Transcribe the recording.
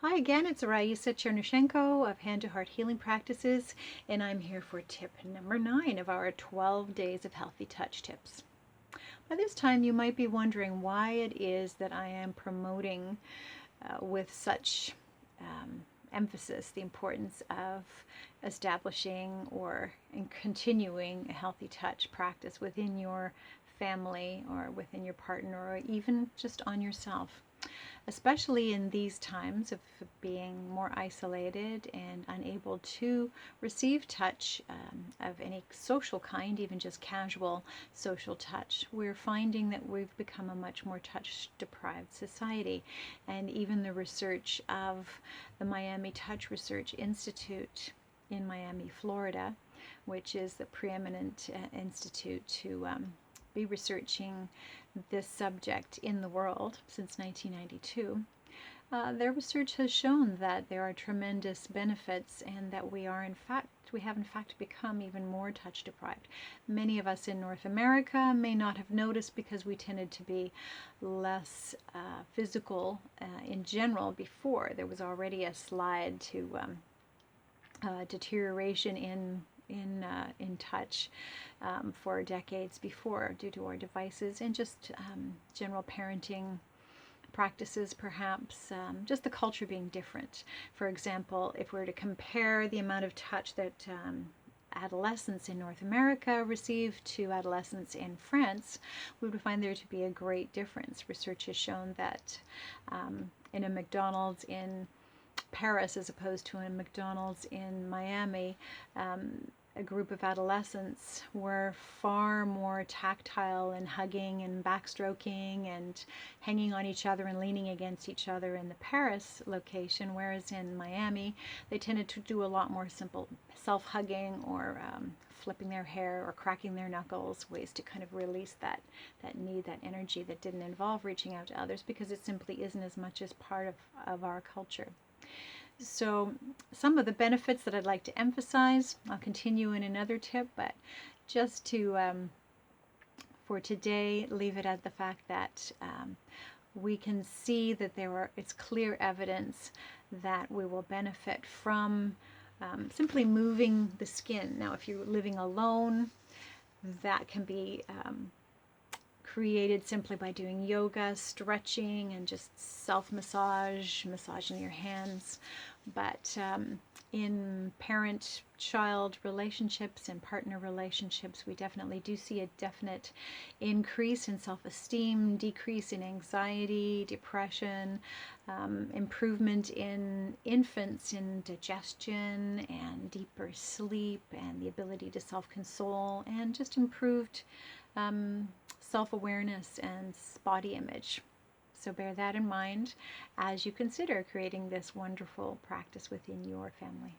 Hi again, it's Raisa Chernushenko of Hand to Heart Healing Practices, and I'm here for tip number 9 of our 12 Days of Healthy Touch tips. By this time, you might be wondering why it is that I am promoting with such emphasis the importance of establishing or continuing a healthy touch practice within your family or within your partner or even just on yourself, especially in these times of being more isolated and unable to receive touch of any social kind, even just casual social touch. We're finding that we've become a much more touch deprived society, and even the research of the Miami Touch Research Institute in Miami, Florida, which is the preeminent institute to be researching this subject in the world since 1992. Their research has shown that there are tremendous benefits and that we have in fact become even more touch deprived. Many of us in North America may not have noticed because we tended to be less physical in general before. There was already a slide to deterioration in touch for decades before due to our devices and just general parenting practices, perhaps just the culture being different. For example, if we were to compare the amount of touch that adolescents in North America receive to adolescents in France, we would find there to be a great difference. Research has shown that in a McDonald's in Paris as opposed to a McDonald's in Miami, a group of adolescents were far more tactile and hugging and backstroking and hanging on each other and leaning against each other in the Paris location, whereas in Miami they tended to do a lot more simple self-hugging or flipping their hair or cracking their knuckles, ways to kind of release that need, that energy that didn't involve reaching out to others because it simply isn't as much as part of our culture. So some of the benefits that I'd like to emphasize, I'll continue in another tip, but just to, for today, leave it at the fact that we can see that it's clear evidence that we will benefit from simply moving the skin. Now, if you're living alone, that can be created simply by doing yoga, stretching, and just self-massage, massaging your hands. But in parent-child relationships and partner relationships, we definitely do see a definite increase in self-esteem, decrease in anxiety, depression, improvement in infants in digestion and deeper sleep and the ability to self-console, and just improved self-awareness and body image. So bear that in mind as you consider creating this wonderful practice within your family.